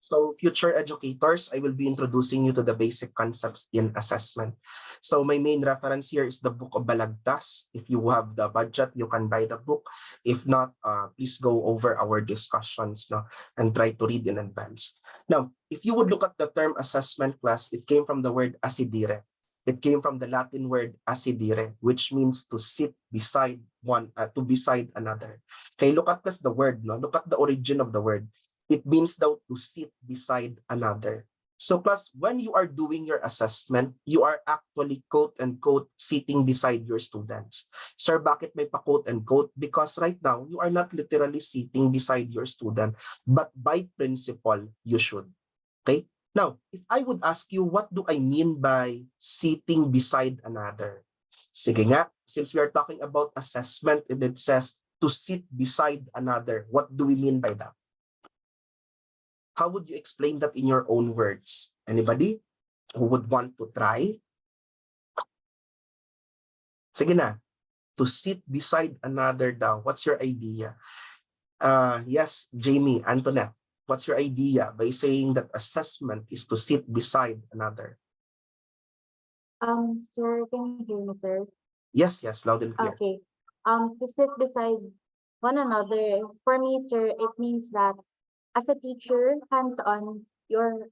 So future educators, I will be introducing you to the basic concepts in assessment. So my main reference here is the book of Balagtas. If you have the budget, you can buy the book. If not, please go over our discussions no, and try to read in advance. Now, if you would look at the term assessment class, it came from the word asidire. It came from the Latin word asidire, which means to sit beside one, to beside another. Okay, look at this the word, no? Look at the origin of the word. It means daw to sit beside another. So plus, when you are doing your assessment, you are actually quote and quote sitting beside your students. Sir, bakit may pa quote and quote? Because right now, you are not literally sitting beside your student, but by principle, you should. Okay? Now, if I would ask you, what do I mean by sitting beside another? Sige nga, since we are talking about assessment and it says to sit beside another, what do we mean by that? How would you explain that in your own words? Anybody who would want to try? Sige na, to sit beside another daw. What's your idea? Yes, Jamie, Antoinette, what's your idea by saying that assessment is to sit beside another? Sir, can you hear me, sir? Yes, loud and clear. Okay. To sit beside one another, for me, sir, it means that as a teacher, hands-on, you're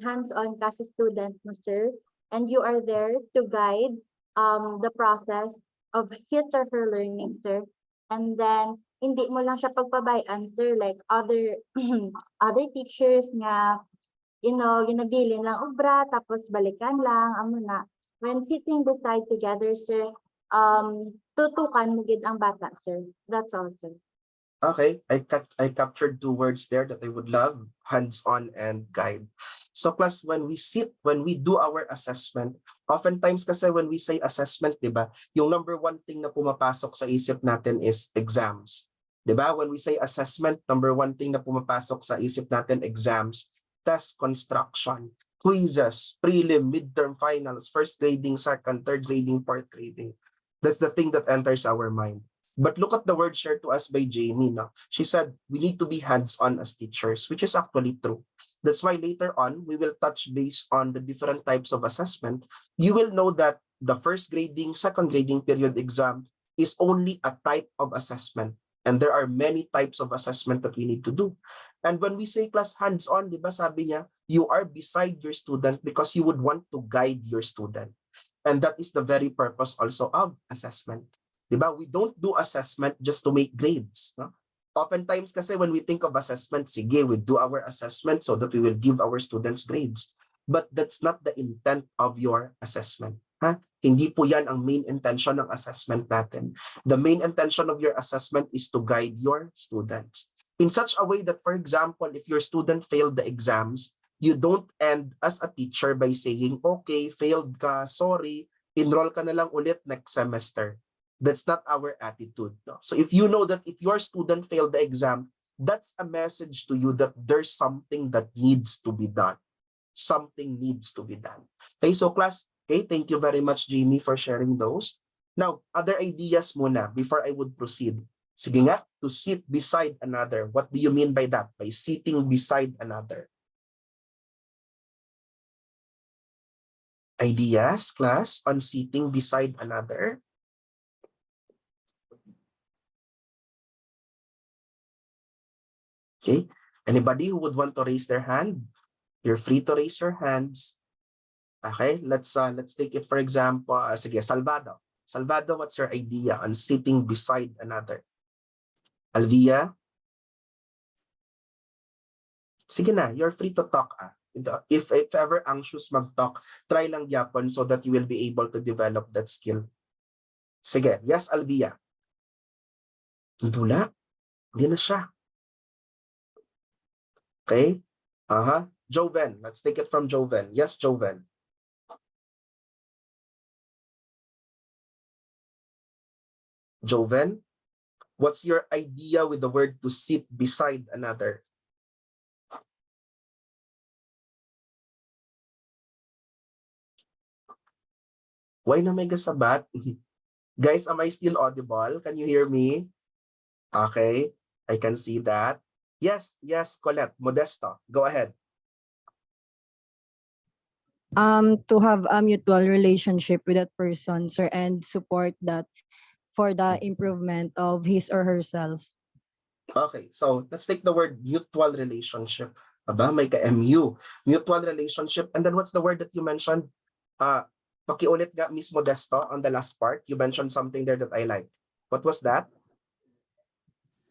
hands-on as a student, no, sir, and you are there to guide the process of his or her learning, sir. And then hindi mo lang siya pagpabayaan, sir, like other other teachers nga, ginabilin lang obra tapos balikan lang amo na. When sitting beside together, sir, tutukan mo gid ang bata, sir. That's all, sir. Okay, I captured two words there that I would love, hands-on and guide. So plus when we do our assessment, oftentimes kasi when we say assessment, di ba, yung number one thing na pumapasok sa isip natin is exams. Di ba? When we say assessment, number one thing na pumapasok sa isip natin, exams, test construction, quizzes, prelim, midterm finals, first grading, second, third grading, fourth grading. That's the thing that enters our mind. But look at the word shared to us by Jamie. No? She said, we need to be hands-on as teachers, which is actually true. That's why later on, we will touch base on the different types of assessment. You will know that the first grading, second grading period exam is only a type of assessment. And there are many types of assessment that we need to do. And when we say class hands-on, di ba sabi niya, you are beside your student because you would want to guide your student. And that is the very purpose also of assessment. Diba? We don't do assessment just to make grades. No? Oftentimes kasi when we think of assessment, sige, we do our assessment so that we will give our students grades. But that's not the intent of your assessment. Ha? Hindi po yan ang main intention ng assessment natin. The main intention of your assessment is to guide your students. In such a way that, for example, if your student failed the exams, you don't end as a teacher by saying, okay, failed ka, sorry, enroll ka na lang ulit next semester. That's not our attitude. No? So if you know that if your student failed the exam, that's a message to you that there's something that needs to be done. Something needs to be done. Okay, so class, okay, thank you very much, Jamie, for sharing those. Now, other ideas muna before I would proceed. Sige nga, to sit beside another. What do you mean by that? By sitting beside another. Ideas, class, on sitting beside another? Okay, anybody who would want to raise their hand, you're free to raise your hands. Okay, let's take it for example. Sige, Salvado. Salvado, what's your idea on sitting beside another? Alvia? Sige na, you're free to talk. If ever anxious mag-talk, try lang yapon so that you will be able to develop that skill. Sige, yes, Alvia. Wala. Hindi na siya. Okay? Joven, let's take it from Joven. Yes, Joven. Joven, what's your idea with the word to sit beside another? Why na may gasabat? Guys, am I still audible? Can you hear me? Okay, I can see that. Yes, Colette, Modesto, go ahead. To have a mutual relationship with that person, sir, and support that for the improvement of his or herself. Okay, so let's take the word mutual relationship. Aba, may ka-MU. Mutual relationship. And then what's the word that you mentioned? Uh, pakiulit nga, Miss Modesto, on the last part. You mentioned something there that I like. What was that?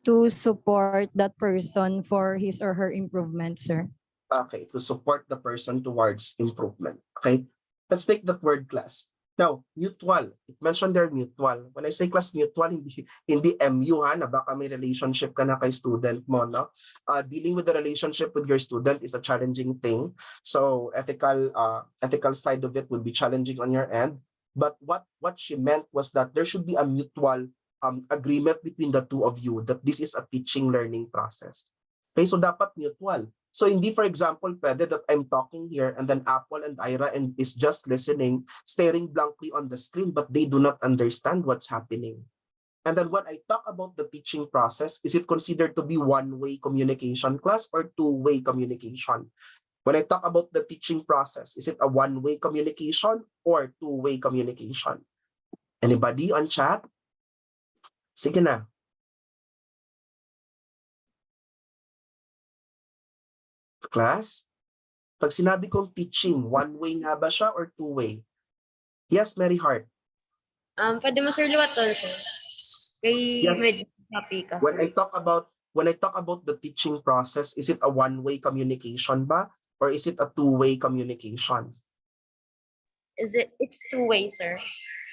To support that person for his or her improvement, sir. Okay, to support the person towards improvement. Okay, let's take that word class. Now, mutual. It mentioned there mutual. When I say class mutual, hindi MU ha, na baka may relationship ka na kay student mo, no? Dealing with the relationship with your student is a challenging thing. So ethical side of it would be challenging on your end. But what she meant was that there should be a mutual agreement between the two of you that this is a teaching learning process. Okay, so dapat mutual. So hindi, for example, pwede that I'm talking here and then Apple and Ira and is just listening, staring blankly on the screen, but they do not understand what's happening. And then when I talk about the teaching process, is it considered to be one-way communication class or two-way communication? When I talk about the teaching process, is it a one-way communication or two-way communication? Anybody on chat? Sige na. Class? Pag sinabi kong teaching, one-way nga ba siya or two-way? Yes, Mary Hart. Pwede mo sir luwaton sir. Kay Yes. medyo happy ka When sir. I talk about the teaching process, is it a one-way communication ba or is it a two-way communication? It's two ways sir.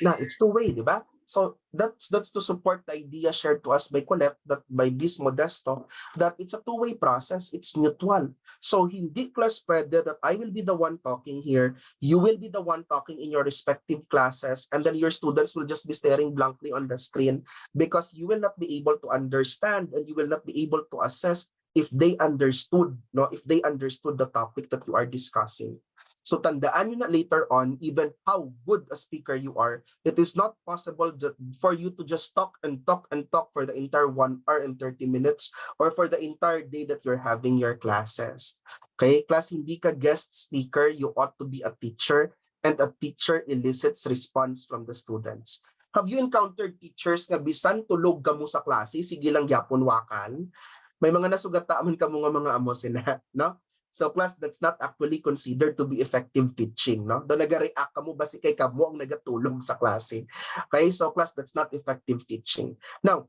Na, it's two-way, di ba? So that's to support the idea shared to us by Colette, that by this Modesto, that it's a two-way process, it's mutual. So hindi class pwede that I will be the one talking here, you will be the one talking in your respective classes, and then your students will just be staring blankly on the screen because you will not be able to understand and you will not be able to assess if they understood, no, if they understood the topic that you are discussing. So tandaan nyo na later on, even how good a speaker you are, it is not possible for you to just talk and talk and talk for the entire 1 hour and 30 minutes or for the entire day that you're having your classes. Okay, class, hindi ka guest speaker, you ought to be a teacher, and a teacher elicits response from the students. Have you encountered teachers nga bisan tulog ka mo sa klase, sige lang gyapon wakan? May mga nasugataan ka mo nga mga amo sina, no? So class, that's not actually considered to be effective teaching, no? Do nag-react ka mo basi kay kamo ang nagatulog sa klase. Okay, so class, that's not effective teaching. Now,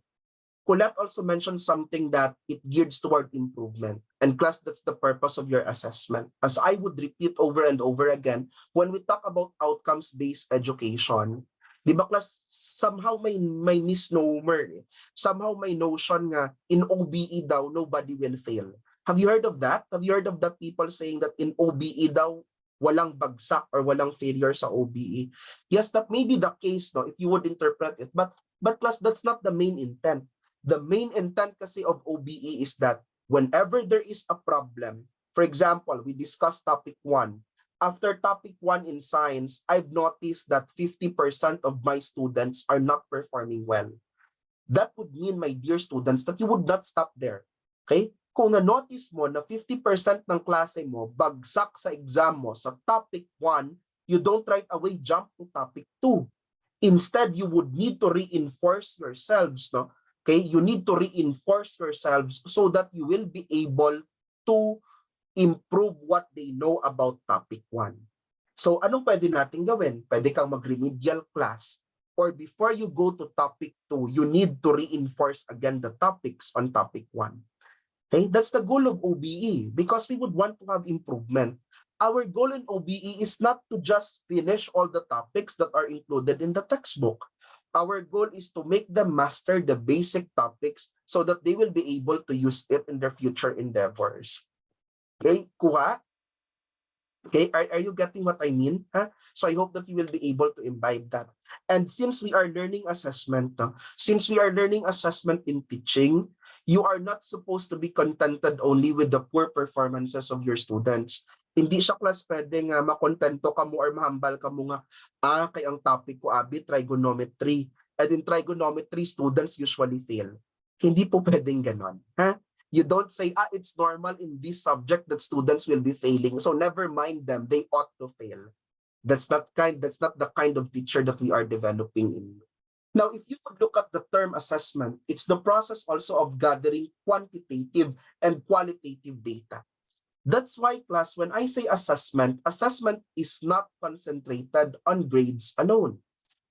Colette also mentioned something that it gears toward improvement. And class, that's the purpose of your assessment. As I would repeat over and over again, when we talk about outcomes-based education, di ba class, somehow may misnomer, somehow may notion nga in OBE daw, nobody will fail. Have you heard of that? Have you heard of that people saying that in OBE daw, walang bagsak or walang failure sa OBE? Yes, that may be the case, no, if you would interpret it. But class, that's not the main intent. The main intent kasi of OBE is that whenever there is a problem, for example, we discussed topic 1. After topic 1 in science, I've noticed that 50% of my students are not performing well. That would mean, my dear students, that you would not stop there. Okay? Kung na-notice mo na 50% ng klase mo bagsak sa exam mo sa topic 1, you don't right away jump to topic 2. Instead, you would need to reinforce yourselves, no? Okay? You need to reinforce yourselves so that you will be able to improve what they know about topic 1. So anong pwede natin gawin? Pwede kang mag-remedial class, or before you go to topic 2, you need to reinforce again the topics on topic 1. Okay, that's the goal of OBE because we would want to have improvement. Our goal in OBE is not to just finish all the topics that are included in the textbook. Our goal is to make them master the basic topics so that they will be able to use it in their future endeavors. Okay, kuha? Okay, are you getting what I mean? Huh? So I hope that you will be able to imbibe that. And since we are learning assessment, in teaching, you are not supposed to be contented only with the poor performances of your students. Hindi siya class pwedeng makontento ka mo or mahambal ka mo nga, kay ang topic ko abi trigonometry. And in trigonometry, students usually fail. Hindi po pwedeng ganon. Ha? You don't say, it's normal in this subject that students will be failing, so never mind them, they ought to fail. That's not the kind of teacher that we are developing in. Now, if you would look at the term assessment, it's the process also of gathering quantitative and qualitative data. That's why, class, when I say assessment, assessment is not concentrated on grades alone.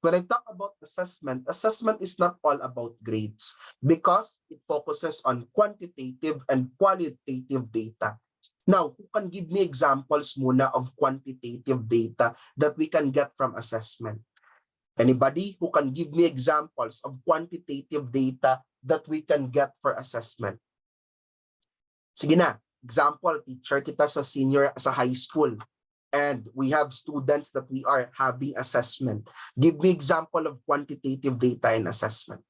When I talk about assessment, assessment is not all about grades because it focuses on quantitative and qualitative data. Now, who can give me examples muna of quantitative data that we can get from assessment? Anybody who can give me examples of quantitative data that we can get for assessment? Sige na, example, teacher kita sa high school, and we have students that we are having assessment. Give me example of quantitative data in assessment.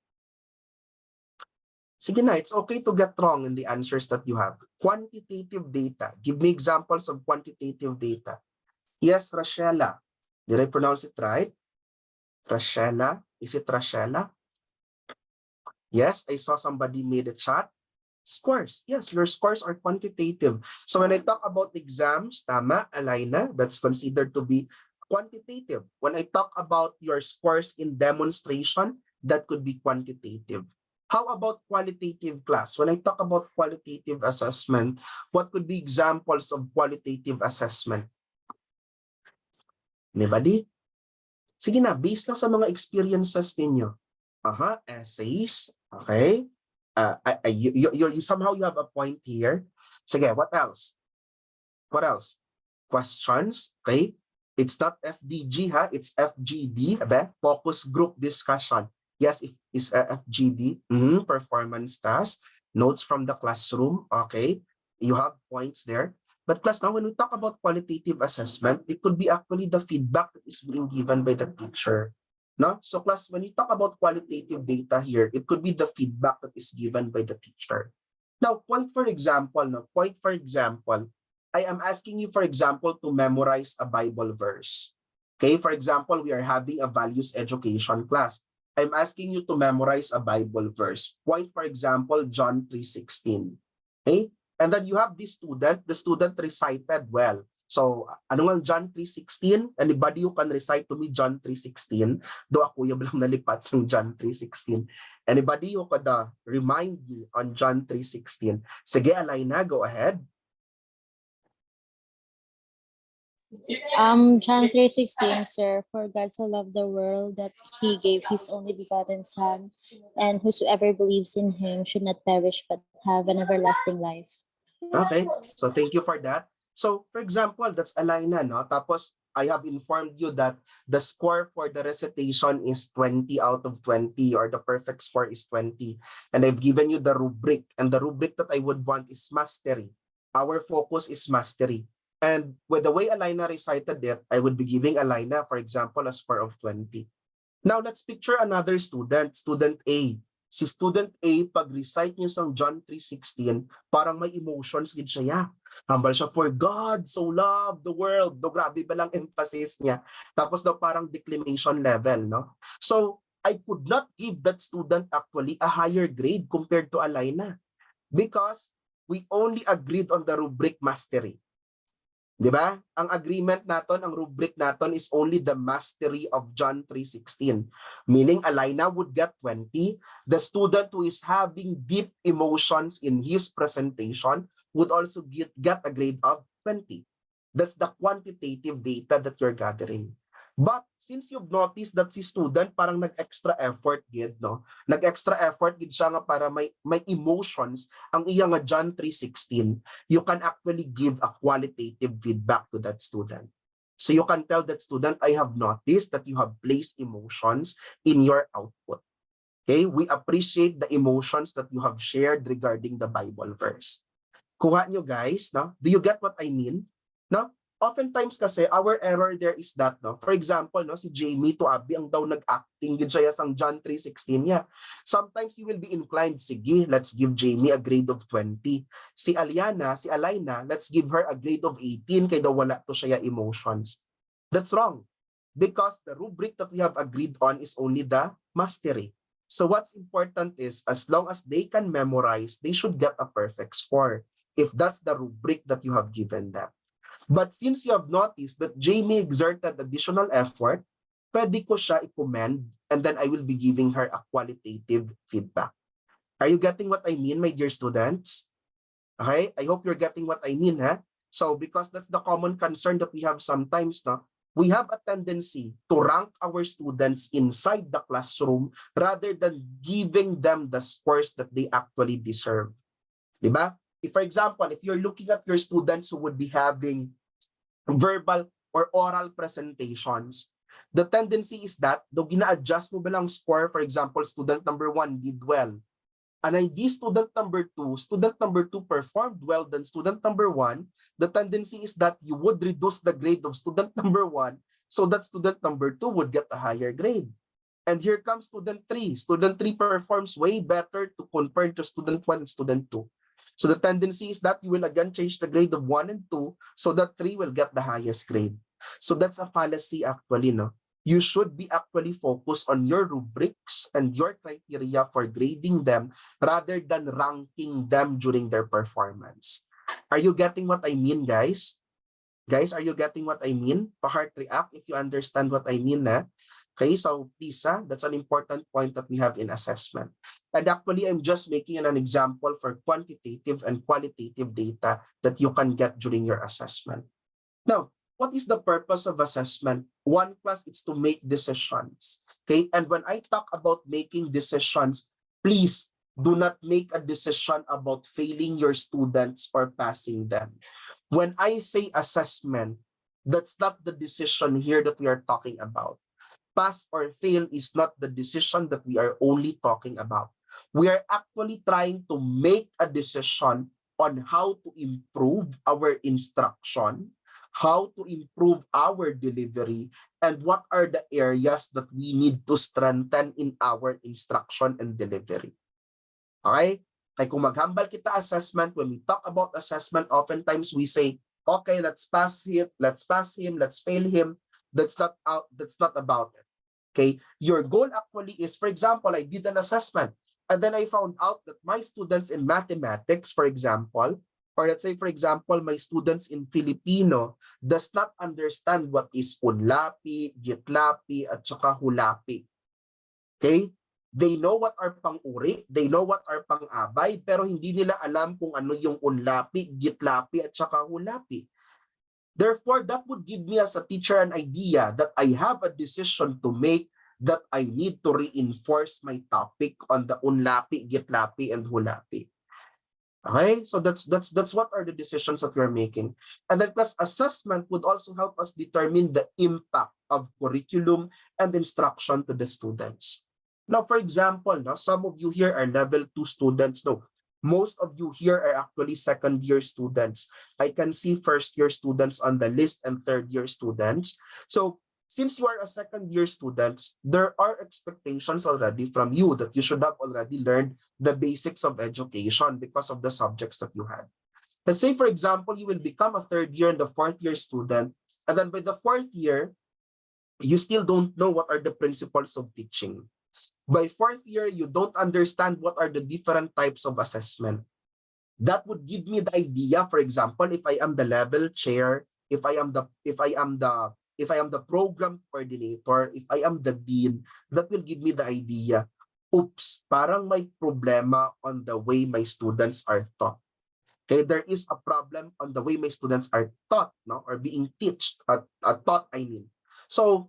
Sige na, it's okay to get wrong in the answers that you have. Quantitative data. Give me examples of quantitative data. Yes, Rachela. Did I pronounce it right? Rachela? Is it Rachela? Yes, I saw somebody made a chat. Scores. Yes, your scores are quantitative. So when I talk about exams, tama, Alina, that's considered to be quantitative. When I talk about your scores in demonstration, that could be quantitative. How about qualitative, class? When I talk about qualitative assessment, what could be examples of qualitative assessment? Anybody? Sige na, based lang sa mga experiences ninyo. Essays. Okay. You somehow you have a point here. Sige, what else? What else? Questions. Okay. It's not FDG, it's FGD. Focus group discussion. Yes, it is FGD. Performance task. Notes from the classroom. Okay. You have points there. But class, now when we talk about qualitative assessment, it could be actually the feedback that is being given by the teacher. No? So class, when you talk about qualitative data here, it could be the feedback that is given by the teacher. Now, point for example, I am asking you, for example, to memorize a Bible verse. Okay, for example, we are having a values education class. I'm asking you to memorize a Bible verse. Point, for example, John 3:16. Okay? And then you have this student, the student recited well. So, ano nga John 3:16? Anybody who can recite to me John 3:16? Do ako yung lang nalipat sa John 3:16. Anybody who could remind me on John 3:16? Sige, Alina, go ahead. John 3:16, sir, for God so loved the world that he gave his only begotten Son, and whosoever believes in him should not perish but have an everlasting life. Okay, so thank you for that. So, for example, that's Alina, no? Tapos, I have informed you that the score for the recitation is 20 out of 20, or the perfect score is 20. And I've given you the rubric, and the rubric that I would want is mastery. Our focus is mastery. And with the way Alina recited it, I would be giving Alina, for example, a score of 20. Now, let's picture another student, student A. Si student A, pag-recite niyo sa John 3:16, parang may emotions gid siya. Humble siya, for God so loved the world. Do grabe ba lang emphasis niya. Tapos daw parang declamation level, no? So, I could not give that student actually a higher grade compared to Alina because we only agreed on the rubric mastery. Di ba? Ang agreement naton, ang rubric naton is only the mastery of John 3:16. Meaning, Alina would get 20. The student who is having deep emotions in his presentation would also get a grade of 20. That's the quantitative data that you're gathering. But since you've noticed that si student parang nag-extra effort gid, no? Nag-extra effort gid siya nga para may emotions ang iya nga John 3:16, you can actually give a qualitative feedback to that student. So you can tell that student, I have noticed that you have placed emotions in your output. Okay? We appreciate the emotions that you have shared regarding the Bible verse. Kuha nyo guys, no? Do you get what I mean? No? Oftentimes kasi our error there is that, no? For example, no, si Jamie to Abby ang daw nag-acting gid siya sang John 3:16 niya. Sometimes you will be inclined, sige, let's give Jamie a grade of 20. Si Alina, let's give her a grade of 18 kay daw wala to siya emotions. That's wrong. Because the rubric that we have agreed on is only the mastery. So what's important is, as long as they can memorize, they should get a perfect score if that's the rubric that you have given them. But since you have noticed that Jamie exerted additional effort, pwede ko siya i-commend and then I will be giving her a qualitative feedback. Are you getting what I mean, my dear students? Okay, I hope you're getting what I mean, huh? So because that's the common concern that we have sometimes, no? We have a tendency to rank our students inside the classroom rather than giving them the scores that they actually deserve. Diba? If, for example, if you're looking at your students who would be having verbal or oral presentations, the tendency is that, though gina-adjust mo ba lang score, for example, student number 1 did well, and hindi student number 2 performed well than student number 1, the tendency is that you would reduce the grade of student number 1 so that student number 2 would get a higher grade. And here comes student 3. Student 3 performs way better to compare to student 1 and student 2. So the tendency is that you will again change the grade of 1 and 2 so that 3 will get the highest grade. So that's a fallacy actually, no? You should be actually focused on your rubrics and your criteria for grading them rather than ranking them during their performance. Are you getting what I mean, guys? Guys, are you getting what I mean? Pa-heart react if you understand what I mean, na? Okay, so please, that's an important point that we have in assessment. And actually, I'm just making an example for quantitative and qualitative data that you can get during your assessment. Now, what is the purpose of assessment? 1 plus, it's to make decisions. Okay, and when I talk about making decisions, please do not make a decision about failing your students or passing them. When I say assessment, that's not the decision here that we are talking about. Pass or fail is not the decision that we are only talking about. We are actually trying to make a decision on how to improve our instruction, how to improve our delivery, and what are the areas that we need to strengthen in our instruction and delivery. Okay? Kaya kung maghambal kita assessment, when we talk about assessment, oftentimes we say, okay, let's pass it, let's pass him, let's fail him. That's not about it. Okay? Your goal actually is, for example, I did an assessment, and then I found out that my students in mathematics, for example, or let's say, for example, my students in Filipino does not understand what is unlapi, gitlapi, at saka hulapi. Okay? They know what are pang-uri, they know what are pang-abay, pero hindi nila alam kung ano yung unlapi, gitlapi, at saka hulapi. Therefore, that would give me as a teacher an idea that I have a decision to make, that I need to reinforce my topic on the unlapi, gitlapi, and hulapi. Okay, so that's what are the decisions that we're making. And then plus assessment would also help us determine the impact of curriculum and instruction to the students. Now, for example, now some of you here are level 2 students. No, most of you here are actually second year students. I can see first year students on the list and third year students. So since you are a second year students, there are expectations already from you that you should have already learned the basics of education because of the subjects that you had. Let's say, for example, you will become a third year and the fourth year student, and then by the fourth year, you still don't know what are the principles of teaching. By fourth year, you don't understand what are the different types of assessment. That would give me the idea, for example, if I am the level chair, if I am the program coordinator, if I am the dean, that will give me the idea, oops, parang may problema on the way my students are taught. Okay, there is a problem on the way my students are taught, no, or being taught, I mean. So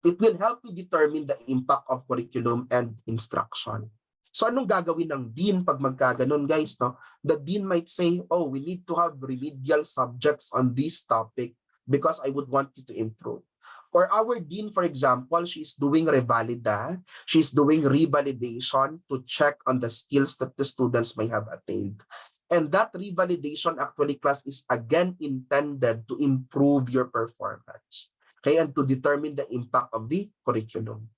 it will help me determine the impact of curriculum and instruction. So anong gagawin ng dean pag magkaganon, guys, no? The dean might say, oh, we need to have remedial subjects on this topic because I would want you to improve. Or our dean, for example, she's doing revalida, she's doing revalidation to check on the skills that the students may have attained. And that revalidation actually class is again intended to improve your performance, okay, and to determine the impact of the curriculum.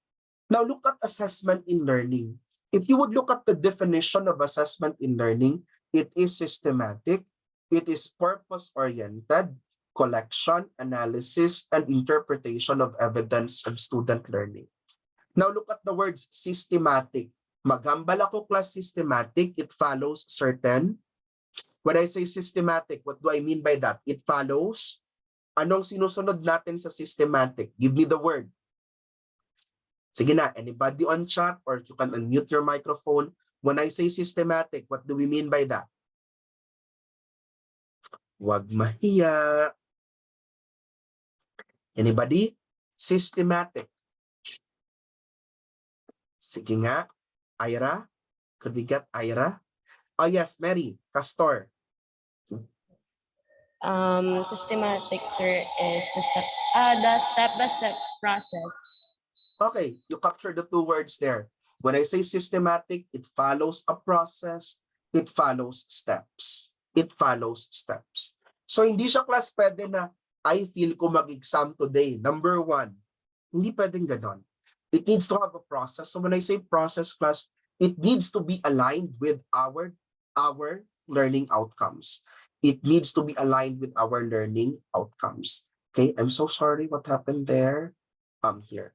Now look at assessment in learning. If you would look at the definition of assessment in learning, it is systematic, it is purpose-oriented, collection, analysis, and interpretation of evidence of student learning. Now look at the words systematic. Maghambal ako class systematic, it follows certain. When I say systematic, what do I mean by that? It follows. Anong sinusunod natin sa systematic? Give me the word. Sige na, anybody on chat or you can unmute your microphone. When I say systematic, what do we mean by that? Huwag mahiya. Anybody? Systematic. Sige nga. Ira? Could we get Ira? Oh yes, Mary. Castor. Systematic, sir, is the step-by-step process. Okay, you captured the two words there. When I say systematic, it follows a process. It follows steps. It follows steps. So hindi siya class pwede na I feel ko mag-exam today. Number 1. Hindi pwedeng ganon. It needs to have a process. So when I say process class, it needs to be aligned with our learning outcomes. It needs to be aligned with our learning outcomes. Okay, I'm so sorry what happened there. Here.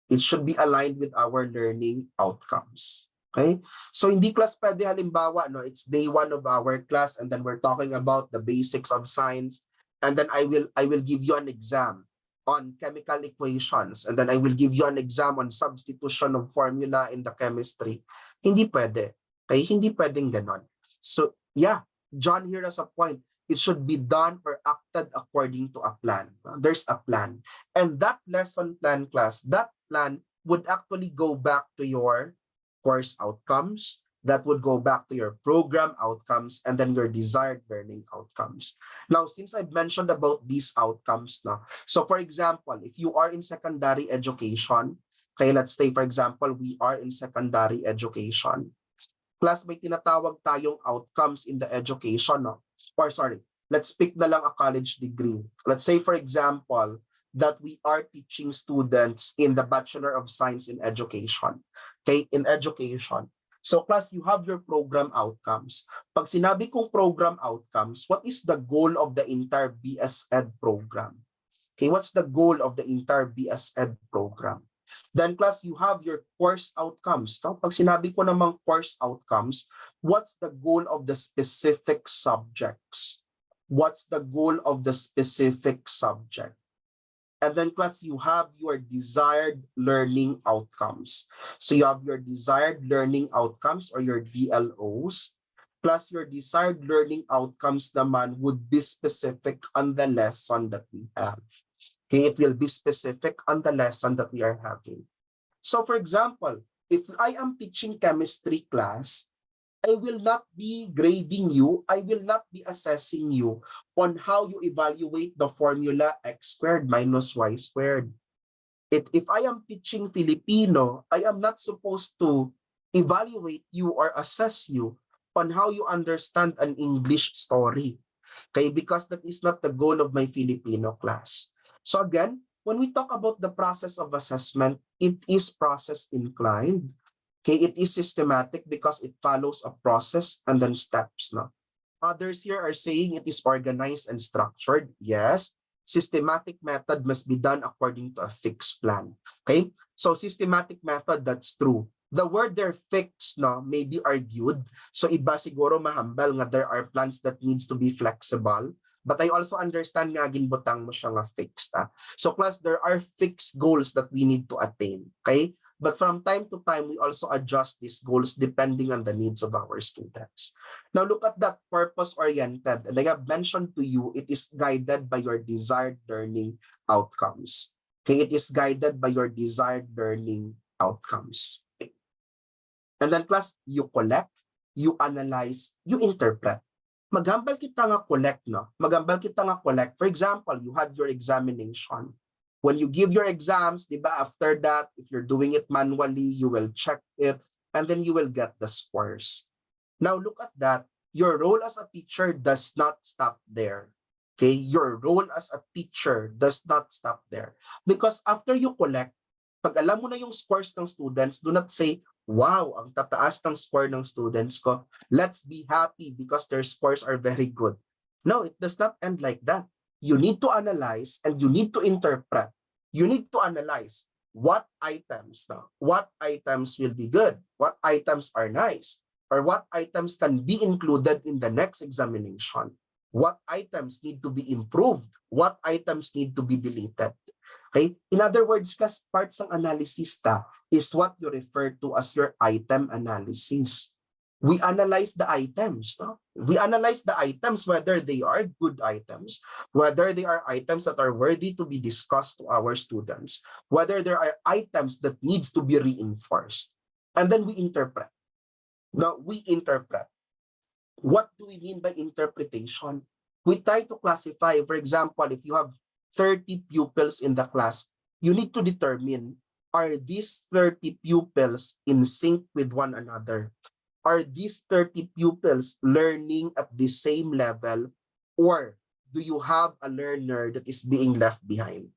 It should be aligned with our learning outcomes. Okay? So hindi class pwede halimbawa, no, it's day 1 of our class and then we're talking about the basics of science and then I will give you an exam on chemical equations and then I will give you an exam on substitution of formula in the chemistry. Hindi pwede. Okay? Hindi pwedeng ganon. So, yeah, John here has a point. It should be done or acted according to a plan. There's a plan. And that lesson plan class, that plan would actually go back to your course outcomes, that would go back to your program outcomes, and then your desired learning outcomes. Now, since I've mentioned about these outcomes now, so for example, if you are in secondary education, okay, let's say for example, we are in secondary education, class may tinatawag tayong outcomes in the education, no? Or sorry, let's pick na lang a college degree. Let's say for example, that we are teaching students in the Bachelor of Science in Education. Okay, in education. So class, you have your program outcomes. Pag sinabi kong program outcomes, what is the goal of the entire BS Ed program? Okay, what's the goal of the entire BS Ed program? Then class, you have your course outcomes. No? Pag sinabi ko namang course outcomes, what's the goal of the specific subjects? What's the goal of the specific subject? And then class, you have your desired learning outcomes. So you have your desired learning outcomes or your DLOs, plus your desired learning outcomes naman would be specific on the lesson that we have. Okay, it will be specific on the lesson that we are having. So for example, if I am teaching chemistry class, I will not be grading you, I will not be assessing you on how you evaluate the formula x squared minus y squared. If I am teaching Filipino, I am not supposed to evaluate you or assess you on how you understand an English story. Okay, because that is not the goal of my Filipino class. So again, when we talk about the process of assessment, it is process inclined. Okay, it is systematic because it follows a process and then steps. No? Others here are saying it is organized and structured. Yes, systematic method must be done according to a fixed plan. Okay, so systematic method, that's true. The word there fixed, no, may be argued. So iba siguro mahambal nga there are plans that needs to be flexible. But I also understand nga ginbutang mo siya nga fixed. So class, there are fixed goals that we need to attain. Okay? But from time to time, we also adjust these goals depending on the needs of our students. Now look at that purpose-oriented. And I have mentioned to you, it is guided by your desired learning outcomes. Okay? It is guided by your desired learning outcomes. And then class, you collect, you analyze, you interpret. Maghambal kita nga collect, no? Maghambal kita nga collect. For example, you had your examination. When you give your exams, di ba, after that, if you're doing it manually, you will check it, and then you will get the scores. Now, look at that. Your role as a teacher does not stop there. Okay? Your role as a teacher does not stop there. Because after you collect, pag alam mo na yung scores ng students, do not say, wow, ang tataas ng score ng students ko. Let's be happy because their scores are very good. No, it does not end like that. You need to analyze and you need to interpret. You need to analyze. what items now, what items will be good, what items are nice, or what items can be included in the next examination, what items need to be improved, what items need to be deleted. Okay? In other words, class, parts ng analysis is what you refer to as your item analysis. We analyze the items. No? We analyze the items, whether they are good items, whether they are items that are worthy to be discussed to our students, whether there are items that needs to be reinforced. And then we interpret. Now, we interpret. What do we mean by interpretation? We try to classify, for example, if you have 30 pupils in the class, you need to determine, are these 30 pupils in sync with one another? Are these 30 pupils learning at the same level, or do you have a learner that is being left behind?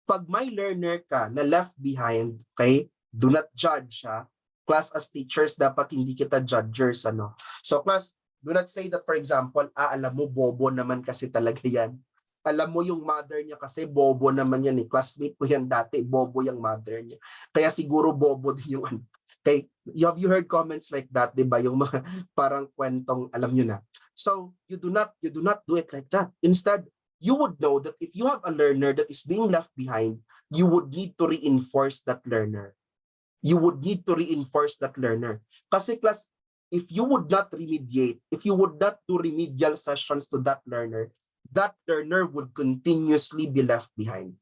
Pag may learner ka na left behind, okay, do not judge siya. Class, as teachers, dapat hindi kita judgers. So class, do not say that, for example, alam mo, bobo naman kasi talaga yan. Alam mo yung mother niya kasi bobo naman yan. Classmate ko yan dati, bobo yung mother niya. Kaya siguro bobo din yung Okay, have you heard comments like that, 'di ba? Yung mga parang kwentong alam niyo na. So, you do not do it like that. Instead, you would know that if you have a learner that is being left behind, you would need to reinforce that learner. You would need to reinforce that learner. Kasi class, if you would not remediate, if you would not do remedial sessions to that learner would continuously be left behind.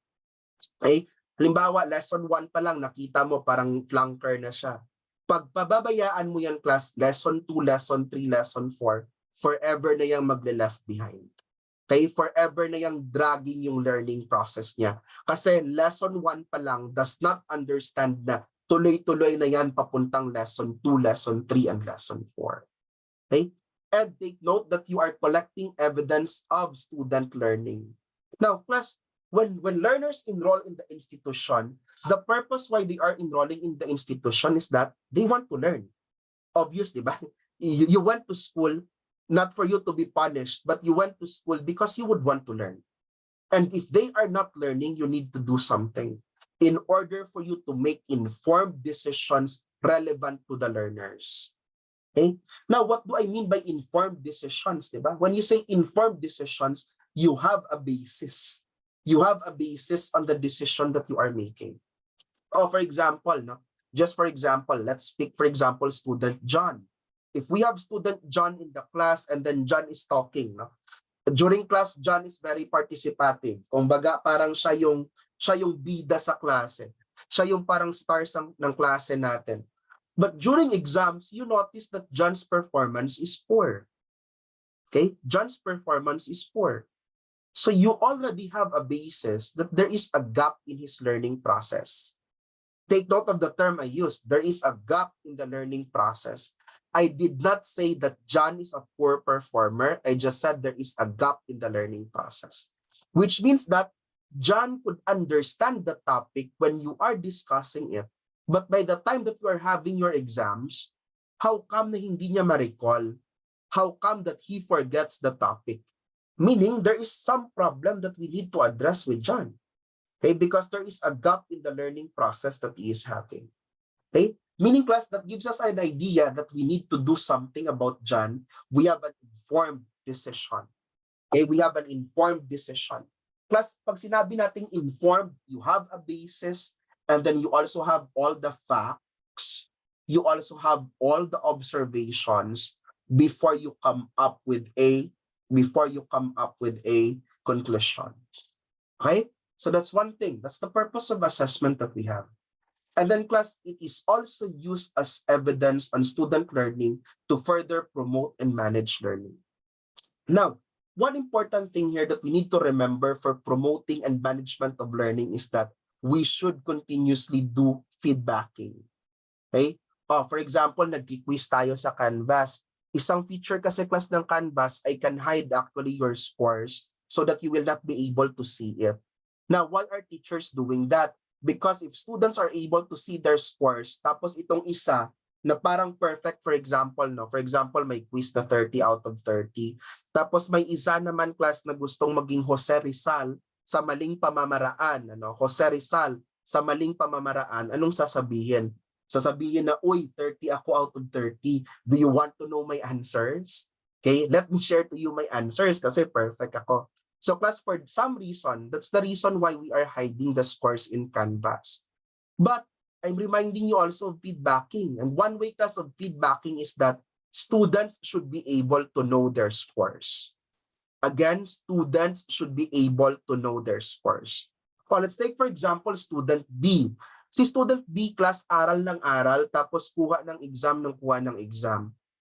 Okay? Halimbawa, lesson 1 pa lang, nakita mo parang flunker na siya. Pag pababayaan mo yan, class, lesson 2, lesson 3, lesson 4, forever na yung magle-left behind. Okay? Forever na yung dragging yung learning process niya. Kasi lesson 1 pa lang does not understand na tuloy-tuloy na yan papuntang lesson 2, lesson 3, and lesson 4. Okay? And take note that you are collecting evidence of student learning. Now, class, when learners enroll in the institution, the purpose why they are enrolling in the institution is that they want to learn. Obviously, ba? You went to school not for you to be punished, but you went to school because you would want to learn. And if they are not learning, you need to do something in order for you to make informed decisions relevant to the learners. Okay? Now, what do I mean by informed decisions? Diba? When you say informed decisions, you have a basis. You have a basis on the decision that you are making. Oh, for example, just for example, let's pick, for example, student John. If we have student John in the class and then John is talking, during class, John is very participative. Kumbaga, parang siya yung bida sa klase. Siya yung parang stars ng klase natin. But during exams, you notice that John's performance is poor. Okay? John's performance is poor. So you already have a basis that there is a gap in his learning process. Take note of the term I used. There is a gap in the learning process. I did not say that John is a poor performer. I just said there is a gap in the learning process. Which means that John could understand the topic when you are discussing it. But by the time that you are having your exams, how come na hindi niya ma-recall? How come that he forgets the topic? Meaning there is some problem that we need to address with John. Okay, because there is a gap in the learning process that he is having. Okay, meaning class, that gives us an idea that we need to do something about John. We have an informed decision. Okay, we have an informed decision. Class, pag sinabi nating informed, you have a basis, and then you also have all the facts, you also have all the observations before you come up with a conclusion. Okay? So that's one thing. That's the purpose of assessment that we have. And then class, it is also used as evidence on student learning to further promote and manage learning. Now, one important thing here that we need to remember for promoting and management of learning is that we should continuously do feedbacking. Okay? For example, nag-quiz tayo sa Canvas. Isang feature kasi class ng Canvas, I can hide actually your scores so that you will not be able to see it. Now, why are teachers doing that? Because if students are able to see their scores, tapos itong isa na parang perfect, for example, may quiz na 30 out of 30. Tapos may isa naman class na gustong maging Jose Rizal sa maling pamamaraan, Jose Rizal sa maling pamamaraan, anong sasabihin? Sasabihin na, uy, 30 ako out of 30. Do you want to know my answers? Okay, let me share to you my answers kasi perfect ako. So class, for some reason, that's the reason why we are hiding the scores in Canvas. But I'm reminding you also of feedbacking. And one way, class, of feedbacking is that students should be able to know their scores. Again, students should be able to know their scores. So let's take, for example, student B. Si student B, class, aral ng aral, tapos kuha ng exam.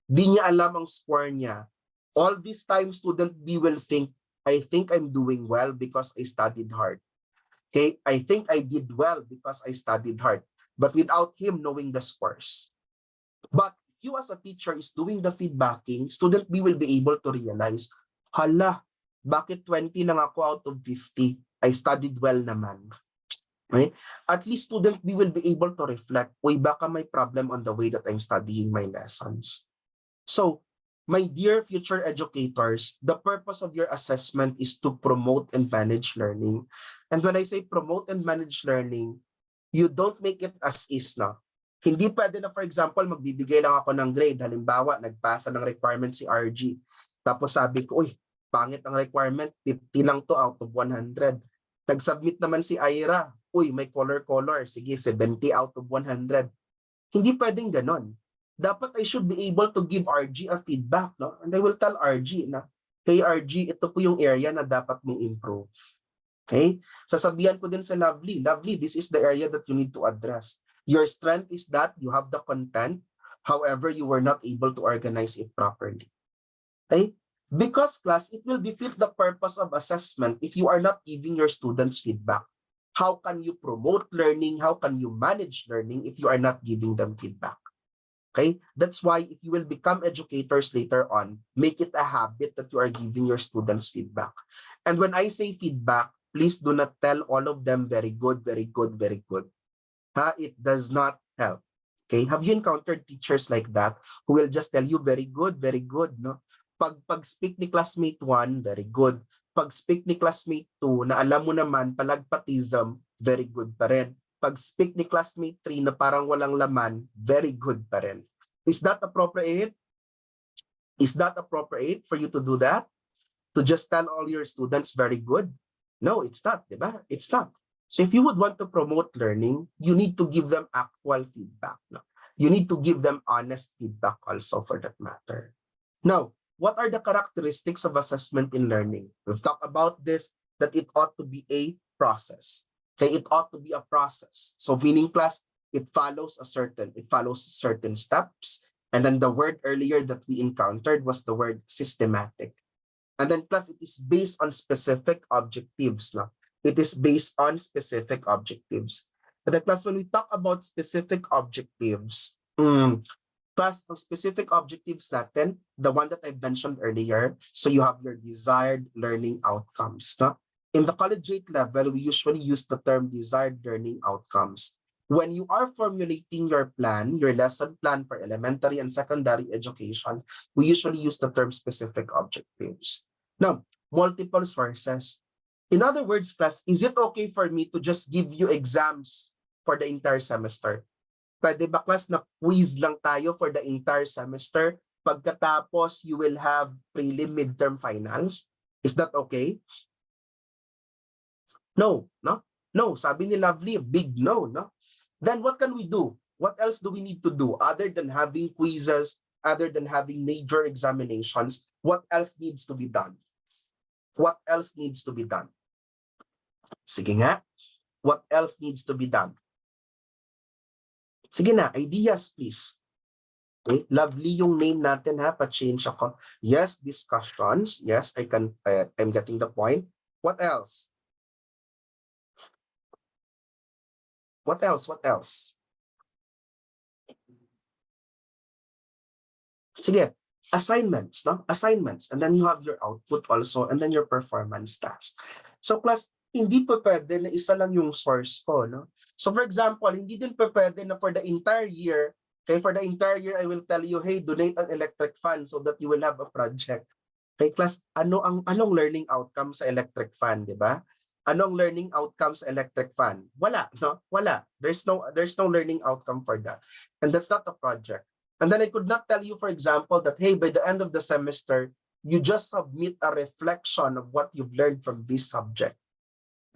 Di niya alam ang score niya. All this time, student B will think, I think I'm doing well because I studied hard. Okay, I think I did well because I studied hard, but without him knowing the scores. But if you as a teacher is doing the feedbacking, student B will be able to realize, hala, bakit 20 lang ako out of 50? I studied well naman. Okay? At least student B will be able to reflect, uy, baka may problem on the way that I'm studying my lessons. So, my dear future educators, the purpose of your assessment is to promote and manage learning. And when I say promote and manage learning, you don't make it as is, no? Hindi pwede na, for example, magbibigay lang ako ng grade. Halimbawa, nagpasa ng requirement si RG. Tapos sabi ko, uy, pangit ang requirement, 50 lang to out of 100. Nag-submit naman si Ira, uy, may color, sige, 70 out of 100. Hindi pwedeng ganon. Dapat I should be able to give RG a feedback, no? And I will tell RG na, hey RG, ito po yung area na dapat mong improve. Okay? Sasabihan ko din sa Lovely, this is the area that you need to address. Your strength is that you have the content, however, you were not able to organize it properly. Okay? Because class, it will defeat the purpose of assessment if you are not giving your students feedback. How can you promote learning? How can you manage learning if you are not giving them feedback? Okay, that's why if you will become educators later on, make it a habit that you are giving your students feedback. And when I say feedback, please do not tell all of them very good, very good, very good. It does not help. Okay, have you encountered teachers like that who will just tell you very good, no? Pag speak ni classmate 1, very good. Pag speak ni classmate 2, na alam mo naman palagpatism, very good pa rin. Pag speak ni classmate 3 na parang walang laman, very good pa rin. Is that appropriate? Is that appropriate for you to do that? To just tell all your students very good? No, it's not, di ba? It's not. So if you would want to promote learning, you need to give them actual feedback. No? You need to give them honest feedback also for that matter. Now, what are the characteristics of assessment in learning? We've talked about this, that it ought to be a process. Okay, it ought to be a process. So meaning class, it follows certain steps. And then the word earlier that we encountered was the word systematic. And then class, it is based on specific objectives. No? It is based on specific objectives. And then class, when we talk about specific objectives, class, ang specific objectives natin, the one that I mentioned earlier, so you have your desired learning outcomes. No? In the collegiate level, we usually use the term desired learning outcomes. When you are formulating your plan, your lesson plan for elementary and secondary education, we usually use the term specific objectives. Now, multiple sources. In other words, class, is it okay for me to just give you exams for the entire semester? Pwede ba class na quiz lang tayo for the entire semester? Pagkatapos, you will have prelim, midterm, finals? Is that okay? No, no, no. Sabi ni Lovely, big no, no. Then what can we do? What else do we need to do other than having quizzes, other than having major examinations? What else needs to be done? What else needs to be done? Sige nga. What else needs to be done? Sige na, ideas please. Okay, Lovely yung name natin ha, pa-change ako. Yes, discussions. Yes, I'm getting the point. What else? What else? What else? Sige, assignments, no? Assignments. And then you have your output also, and then your performance task. So class, hindi pa pwede na isa lang yung source ko, no? So for example, hindi din pa pwede na for the entire year, okay, for the entire year, I will tell you, hey, donate an electric fan so that you will have a project. Okay, class, anong learning outcome sa electric fan, di ba? Anong learning outcomes electric fan? Wala, no? Wala. There's no learning outcome for that. And that's not a project. And then I could not tell you, for example, that hey, by the end of the semester, you just submit a reflection of what you've learned from this subject.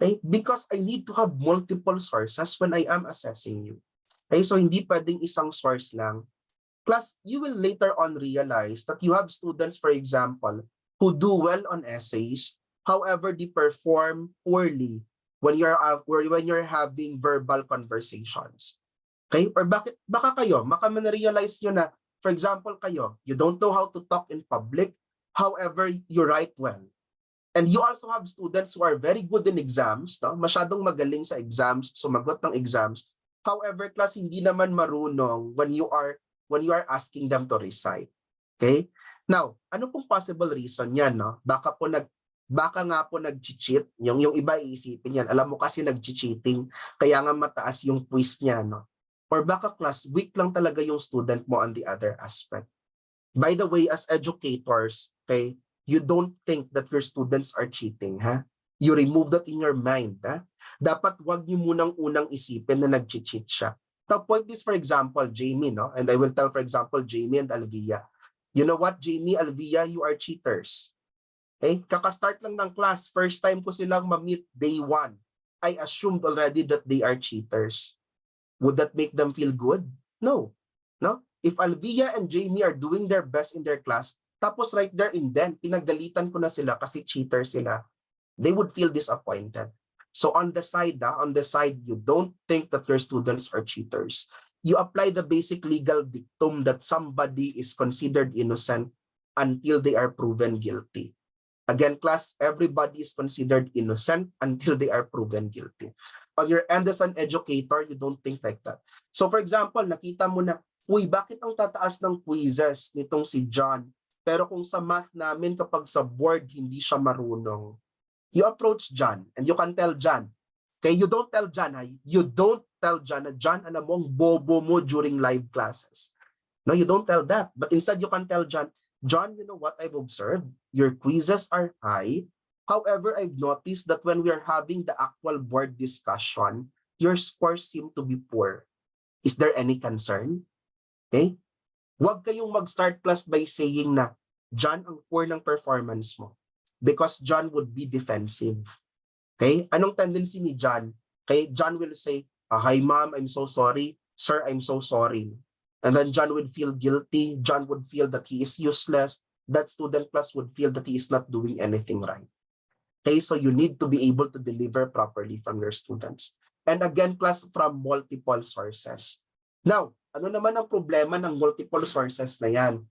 Okay? Because I need to have multiple sources when I am assessing you. Okay? So hindi pwedeng isang source lang. Plus, you will later on realize that you have students, for example, who do well on essays. However, they perform poorly when you're having verbal conversations. Okay? Or baka kayo, na-realize nyo na, for example, kayo, you don't know how to talk in public, however, you write well. And you also have students who are very good in exams, no? Masyadong magaling sa exams, sumagot ng exams. However, class, hindi naman marunong when you are asking them to recite. Okay? Now, ano pong possible reason yan, no? Baka nga po nag-cheat, yung iba iisipin yan, alam mo kasi nag-cheating, kaya nga mataas yung quiz niya, no? Or baka class, weak lang talaga yung student mo on the other aspect. By the way, as educators, okay, you don't think that your students are cheating, ha? You remove that in your mind, ha? Dapat wag niyo munang unang isipin na nag-cheat siya. Now, point this, for example, Jamie, no? And I will tell, for example, Jamie and Alvia. You know what, Jamie, Alvia, you are cheaters. Okay? Kaka-start lang ng class, first time ko silang ma-meet day 1. I assumed already that they are cheaters. Would that make them feel good? No. No? If Alvia and Jamie are doing their best in their class, tapos right there and then, pinagalitan ko na sila kasi cheater sila, they would feel disappointed. So on the side, you don't think that your students are cheaters. You apply the basic legal dictum that somebody is considered innocent until they are proven guilty. Again, class, everybody is considered innocent until they are proven guilty. On your end as an educator, you don't think like that. So for example, nakita mo na, uy, bakit ang tataas ng quizzes nitong si John? Pero kung sa math namin, kapag sa board, hindi siya marunong. You approach John and you can tell John. Okay, you don't tell John, ha? You don't tell John na, John, alam mo, ang bobo mo during live classes. No, you don't tell that. But instead, you can tell John, John, you know what I've observed? Your quizzes are high. However, I've noticed that when we are having the actual board discussion, your scores seem to be poor. Is there any concern? Okay? Huwag kayong mag-start class by saying na, John, ang poor ng performance mo. Because John would be defensive. Okay? Anong tendency ni John? Okay, John will say, hi ma'am, I'm so sorry. Sir, I'm so sorry. And then John would feel guilty. John would feel that he is useless. That student class would feel that he is not doing anything right. Okay, so you need to be able to deliver properly from your students. And again, class, from multiple sources. Now, ano naman ang problema ng multiple sources na yan?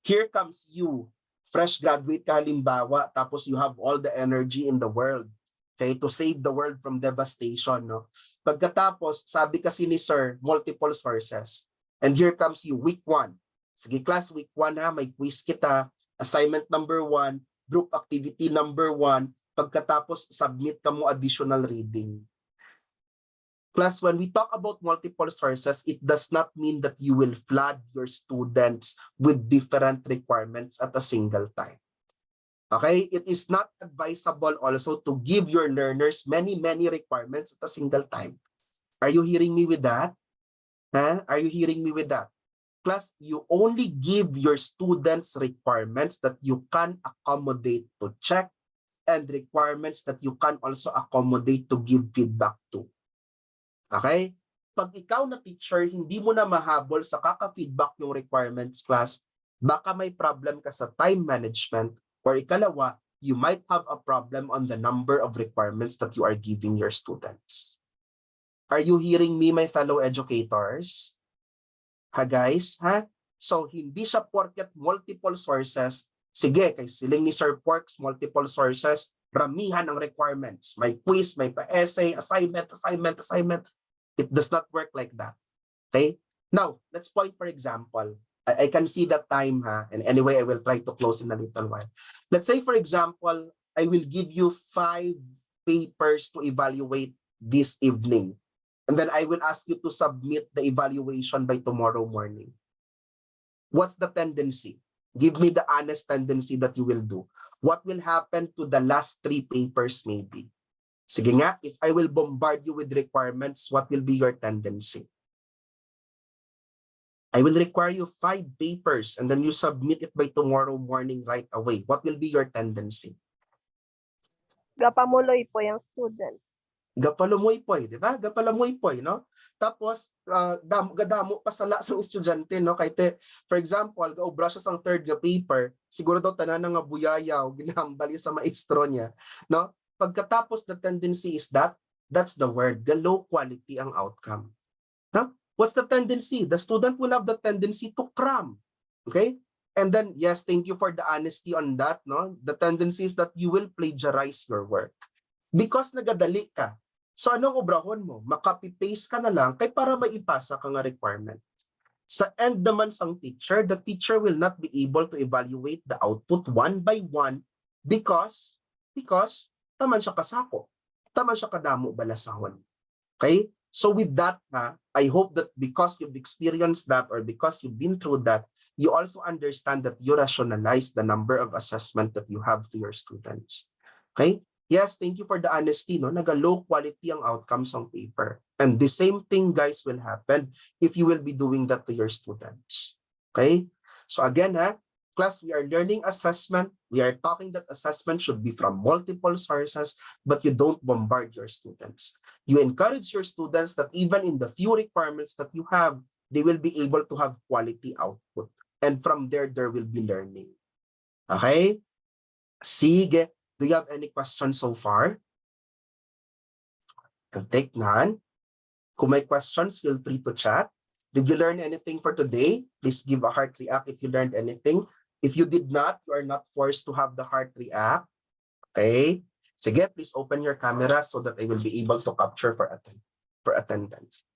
Here comes you, fresh graduate ka halimbawa, tapos you have all the energy in the world, okay, to save the world from devastation, no? Pagkatapos, sabi kasi ni sir, multiple sources. And here comes you, week 1. Sige class, week 1 ha, may quiz kita, assignment number 1, group activity number 1, pagkatapos submit ka mo additional reading. Class, when we talk about multiple sources, it does not mean that you will flood your students with different requirements at a single time. Okay? It is not advisable also to give your learners many requirements at a single time. Are you hearing me with that? Huh? Are you hearing me with that? Class, you only give your students requirements that you can accommodate to check and requirements that you can also accommodate to give feedback to. Okay? Pag ikaw na teacher, hindi mo na mahabol sa kaka-feedback yung requirements class, baka may problem ka sa time management, or ikalawa, you might have a problem on the number of requirements that you are giving your students. Are you hearing me, my fellow educators? Ha guys? Ha? So, hindi siya porket multiple sources. Sige, kay siling ni Sir Porks, multiple sources, ramihan ang requirements. May quiz, may pa-essay, assignment. It does not work like that. Okay? Now, let's point for example. I can see that time, ha? And anyway, I will try to close in a little while. Let's say, for example, I will give you 5 papers to evaluate this evening. And then I will ask you to submit the evaluation by tomorrow morning. What's the tendency? Give me the honest tendency that you will do. What will happen to the last 3 papers maybe? Sige nga, if I will bombard you with requirements, what will be your tendency? I will require you 5 papers and then you submit it by tomorrow morning right away. What will be your tendency? Gapamuloy po yung student. Gapalamoy poy, di ba? Gapalamoy poy, no? Tapos, gadamo pa sa lasang estudyante, no? Kahit, for example, gaobra siya sang third nga paper, siguro daw tanan nga buyayaw, ginahambali sa maestro niya, no? Pagkatapos, the tendency is that's the word, the low quality ang outcome. No? What's the tendency? The student will have the tendency to cram. Okay? And then, yes, thank you for the honesty on that, no? The tendency is that you will plagiarize your work. Because nagadali ka. So anong obrahon mo? Makopy-paste ka na lang kay para maipasa ka nga requirement. Sa end naman sang teacher, the teacher will not be able to evaluate the output one by one because taman siya kasako. Taman siya kadamo balasahon. Okay? So with that, I hope that because you've experienced that or because you've been through that, you also understand that you rationalize the number of assessment that you have to your students. Okay? Yes, thank you for the honesty. No? Naga-low quality ang outcomes ng paper. And the same thing, guys, will happen if you will be doing that to your students. Okay? So again, class, we are learning assessment. We are talking that assessment should be from multiple sources, but you don't bombard your students. You encourage your students that even in the few requirements that you have, they will be able to have quality output. And from there will be learning. Okay? Sige. Do you have any questions so far? I'll take none. Kung may questions, feel free to chat. Did you learn anything for today? Please give a heart react if you learned anything. If you did not, you are not forced to have the heart react. Okay? Sige, please open your camera so that I will be able to capture for attendance.